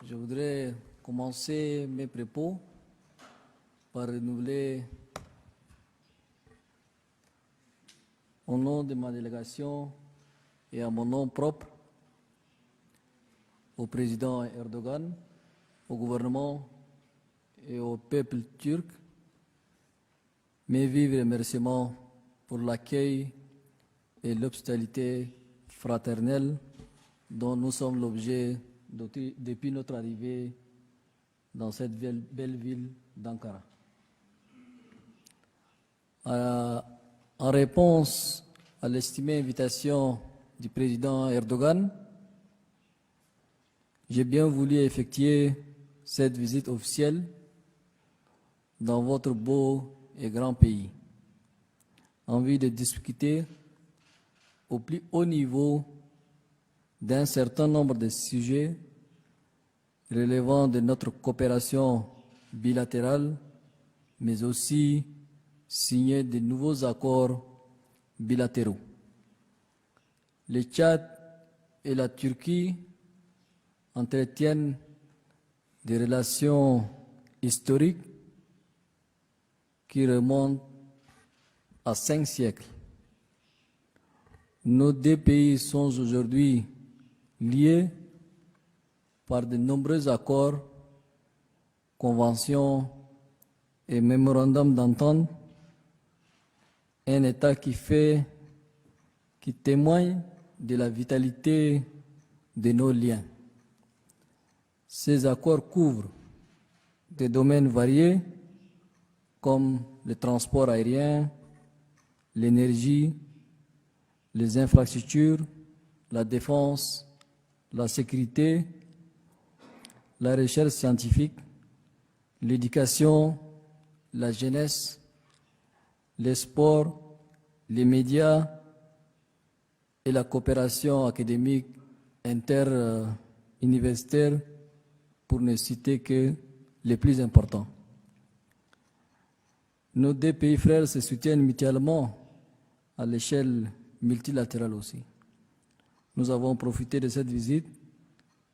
Je voudrais commencer mes propos par renouveler au nom de ma délégation et à mon nom propre au président Erdogan, au gouvernement et au peuple turc mes vifs remerciements pour l'accueil et l'hospitalité fraternelle dont nous sommes l'objet depuis notre arrivée dans cette belle ville d'Ankara. En réponse à l'estimée invitation du président Erdogan, j'ai bien voulu effectuer cette visite officielle dans votre beau et grand pays, en vue de discuter au plus haut niveau d'un certain nombre de sujets relevant de notre coopération bilatérale, mais aussi signer de nouveaux accords bilatéraux. Le Tchad et la Turquie entretiennent des relations historiques qui remontent à 5 siècles. Nos deux pays sont aujourd'hui liés par de nombreux accords, conventions et mémorandums d'entente, un état qui témoigne de la vitalité de nos liens. Ces accords couvrent des domaines variés comme le transport aérien, l'énergie, les infrastructures, la défense, la sécurité, la recherche scientifique, l'éducation, la jeunesse, les sports, les médias et la coopération académique interuniversitaire, pour ne citer que les plus importants. Nos deux pays frères se soutiennent mutuellement à l'échelle multilatérale aussi. Nous avons profité de cette visite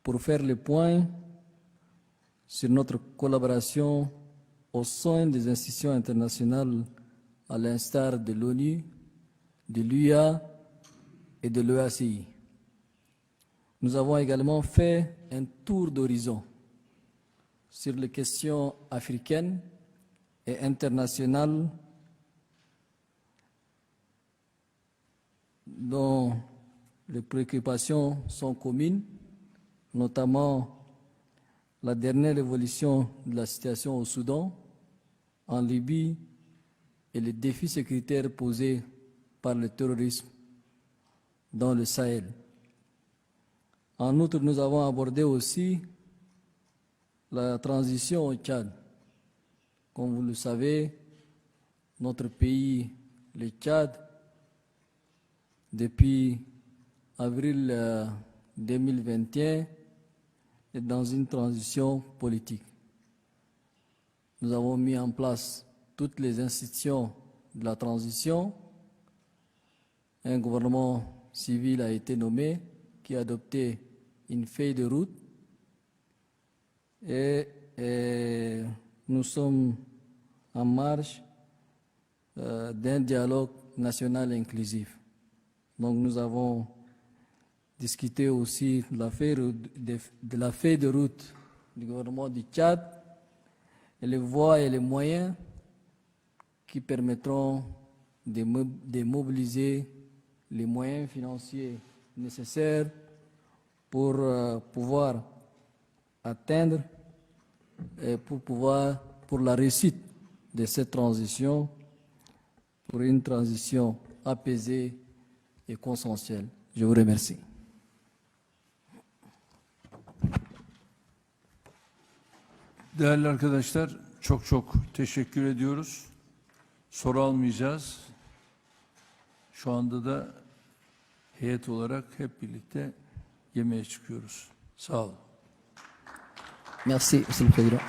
pour faire le point sur notre collaboration au sein des institutions internationales à l'instar de l'ONU, de l'UA et de l'EACI. Nous avons également fait un tour d'horizon sur les questions africaines et internationales dont les préoccupations sont communes, notamment la dernière évolution de la situation au Soudan, en Libye et les défis sécuritaires posés par le terrorisme dans le Sahel. En outre, nous avons abordé aussi la transition au Tchad. Comme vous le savez, notre pays, le Tchad, depuis avril 2021, est dans une transition politique. Nous avons mis en place toutes les institutions de la transition. Un gouvernement civil a été nommé qui a adopté une feuille de route et nous sommes en marche d'un dialogue national inclusif. Donc nous avons discuté aussi de la feuille de route du gouvernement du Tchad et les voies et les moyens qui permettront de mobiliser les moyens financiers nécessaires pour pouvoir atteindre et pour la réussite de cette transition, pour une transition apaisée et consensuelle. Je vous remercie. Değerli arkadaşlar, çok teşekkür ediyoruz. Soru almayacağız. Şu anda da heyet olarak hep birlikte yemeğe çıkıyoruz. Sağ olun. Merci, Monsieur le Président.